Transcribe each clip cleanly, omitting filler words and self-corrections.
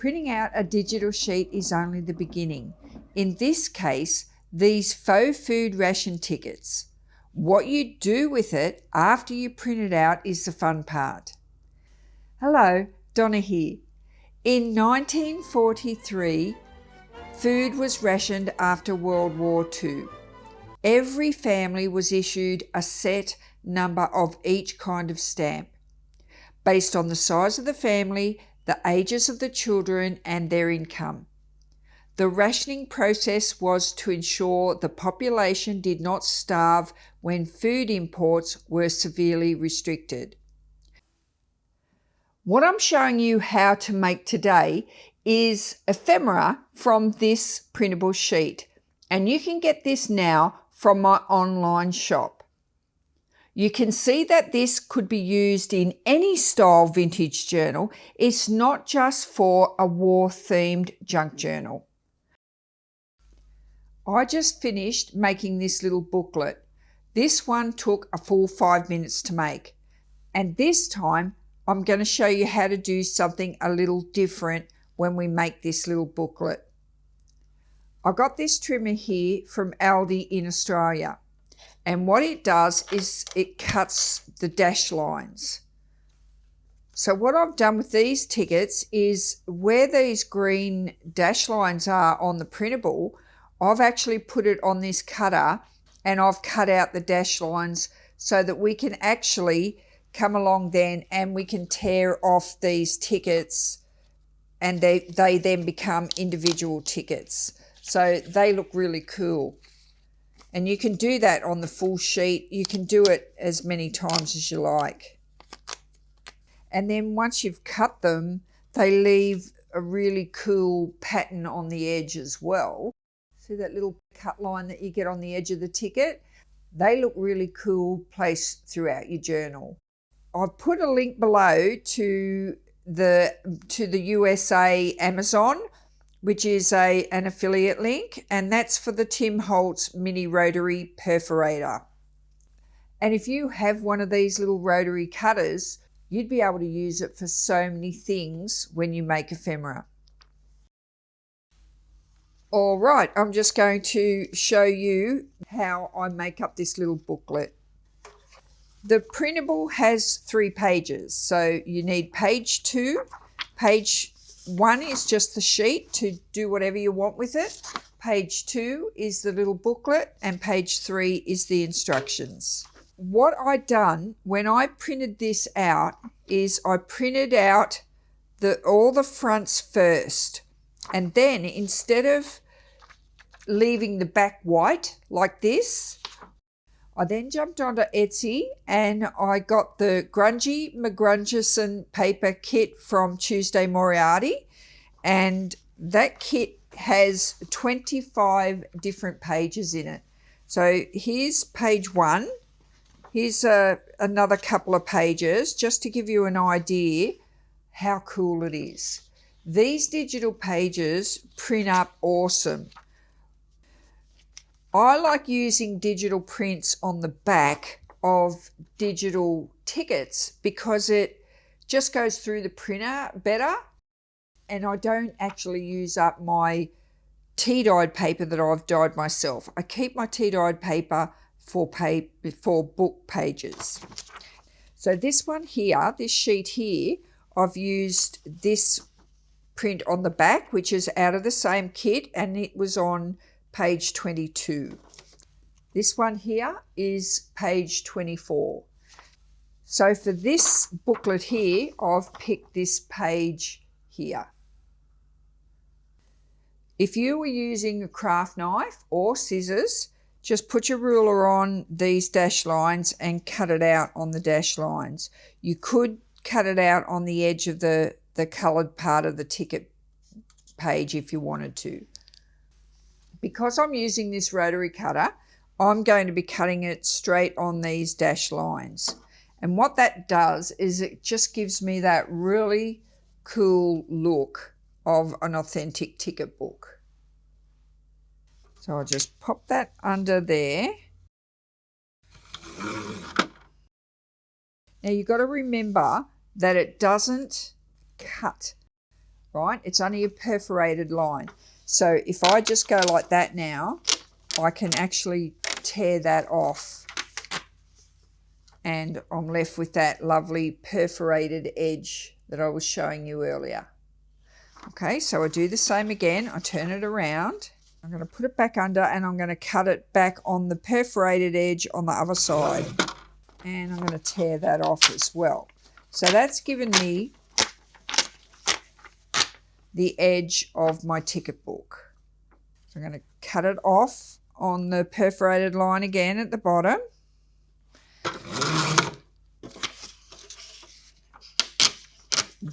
Printing out a digital sheet is only the beginning. In this case, these faux food ration tickets. What you do with it after you print it out is the fun part. Hello, Donna here. In 1943, food was rationed after World War II. Every family was issued a set number of each kind of stamp, based on the size of the family, the ages of the children, and their income. The rationing process was to ensure the population did not starve when food imports were severely restricted. What I'm showing you how to make today is ephemera from this printable sheet, and you can get this now from my online shop. You can see that this could be used in any style vintage journal. It's not just for a war-themed junk journal. I just finished making this little booklet. This one took a full 5 minutes to make. And this time, I'm going to show you how to do something a little different when we make this little booklet. I got this trimmer here from Aldi in Australia. And what it does is it cuts the dash lines. So what I've done with these tickets is where these green dash lines are on the printable, I've actually put it on this cutter and I've cut out the dash lines so that we can actually come along then and we can tear off these tickets and they then become individual tickets. So they look really cool. And you can do that on the full sheet. You can do it as many times as you like. And then once you've cut them, they leave a really cool pattern on the edge as well. See that little cut line that you get on the edge of the ticket? They look really cool placed throughout your journal. I've put a link below to the USA Amazon, which is an affiliate link, and that's for the Tim Holtz mini rotary perforator. And if you have one of these little rotary cutters, you'd be able to use it for so many things when you make ephemera. All right, I'm just going to show you how I make up this little booklet. The printable has 3 pages, so you need page 2, page 1 is just the sheet to do whatever you want with it. Page 2 is the little booklet and page 3 is the instructions. What I done when I printed this out is I printed out all the fronts first, and then instead of leaving the back white like this, I then jumped onto Etsy and I got the Grungy McGrungerson paper kit from Tuesday Moriarty, and that kit has 25 different pages in it. So here's page 1. Here's another couple of pages just to give you an idea how cool it is. These digital pages print up awesome. I like using digital prints on the back of digital tickets because it just goes through the printer better, and I don't actually use up my tea-dyed paper that I've dyed myself. I keep my tea-dyed paper for book pages. So this one here, this sheet here, I've used this print on the back, which is out of the same kit, and it was on page 22. This one here is page 24. So for this booklet here, I've picked this page here. If you were using a craft knife or scissors, just put your ruler on these dash lines and cut it out on the dash lines. You could cut it out on the edge of the coloured part of the ticket page if you wanted to. Because I'm using this rotary cutter, I'm going to be cutting it straight on these dash lines. And what that does is it just gives me that really cool look of an authentic ticket book. So I'll just pop that under there. Now you've got to remember that it doesn't cut right? It's only a perforated line. So if I just go like that now, I can actually tear that off and I'm left with that lovely perforated edge that I was showing you earlier. Okay, so I do the same again. I turn it around. I'm going to put it back under and I'm going to cut it back on the perforated edge on the other side. And I'm going to tear that off as well. So that's given me the edge of my ticket book. So I'm going to cut it off on the perforated line again at the bottom.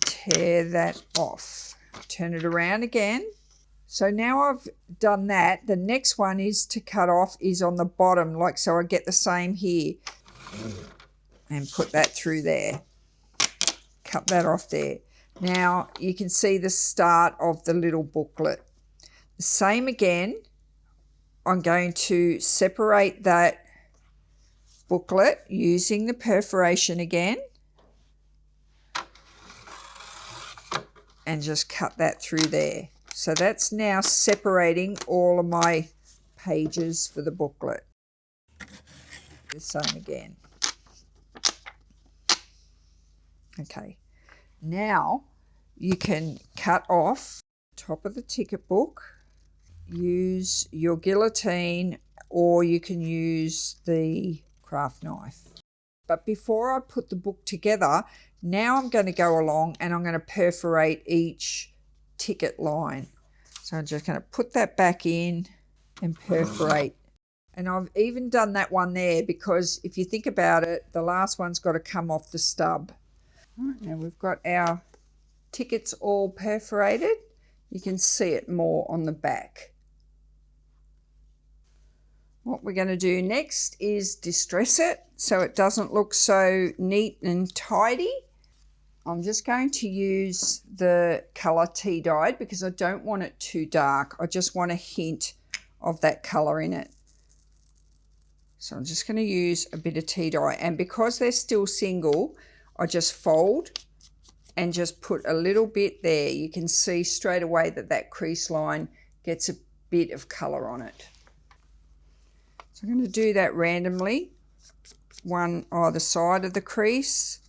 Tear that off. Turn it around again. So now I've done that. The next one is to cut off is on the bottom, like so I get the same here. And put that through there. Cut that off there. Now you can see the start of the little booklet. The same again. I'm going to separate that booklet using the perforation again. And just cut that through there. So that's now separating all of my pages for the booklet. The same again. Okay, now you can cut off the top of the ticket book, use your guillotine, or you can use the craft knife. But before I put the book together, now I'm going to go along and I'm going to perforate each ticket line. So I'm just going to put that back in and perforate. And I've even done that one there because if you think about it, the last one's got to come off the stub. All right, now we've got our tickets all perforated. You can see it more on the back. What we're going to do next is distress it so it doesn't look so neat and tidy. I'm just going to use the colour tea dyed because I don't want it too dark. I just want a hint of that colour in it. So I'm just going to use a bit of tea dye, and because they're still single, I just fold and just put a little bit there. You can see straight away that that crease line gets a bit of colour on it. So I'm going to do that randomly, one either side of the crease.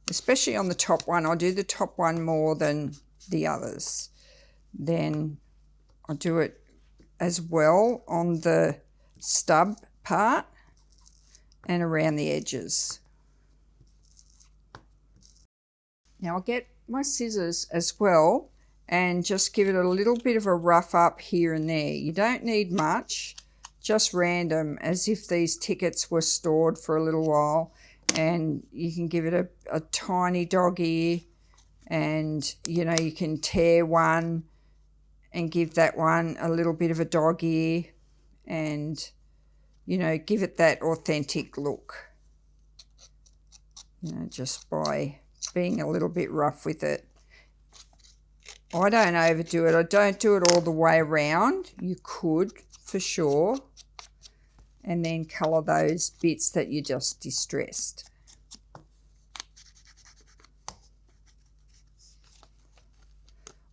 Especially on the top one, I'll do the top one more than the others. Then I'll do it as well on the stub part and around the edges. Now I'll get my scissors as well and just give it a little bit of a rough up here and there. You don't need much, just random, as if these tickets were stored for a little while. And you can give it a tiny dog ear, and you know, you can tear one and give that one a little bit of a dog ear, and you know, give it that authentic look, you know, just by being a little bit rough with it. I don't overdo it. I don't do it all the way around. You could for sure, and then colour those bits that you just distressed.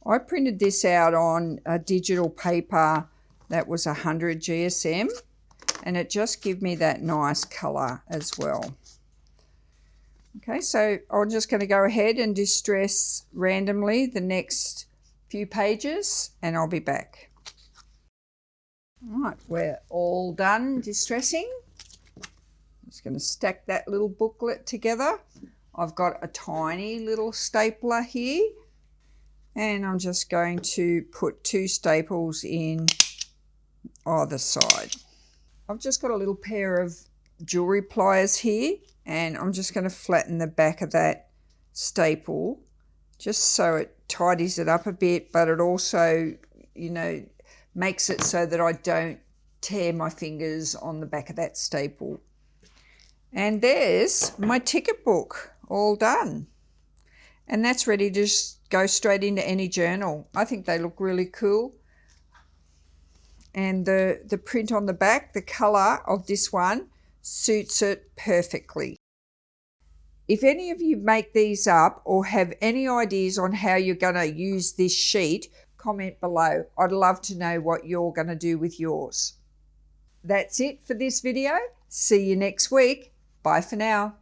I printed this out on a digital paper that was 100 GSM, and it just gave me that nice colour as well. Okay, so I'm just going to go ahead and distress randomly the next few pages, and I'll be back. All right, we're all done distressing. I'm just going to stack that little booklet together. I've got a tiny little stapler here, and I'm just going to put 2 staples in either side. I've just got a little pair of jewellery pliers here, and I'm just going to flatten the back of that staple just so it tidies it up a bit, but it also, you know, makes it so that I don't tear my fingers on the back of that staple. And there's my ticket book all done. And that's ready to just go straight into any journal. I think they look really cool. And the print on the back, the colour of this one suits it perfectly. If any of you make these up or have any ideas on how you're going to use this sheet, comment below. I'd love to know what you're going to do with yours. That's it for this video. See you next week. Bye for now.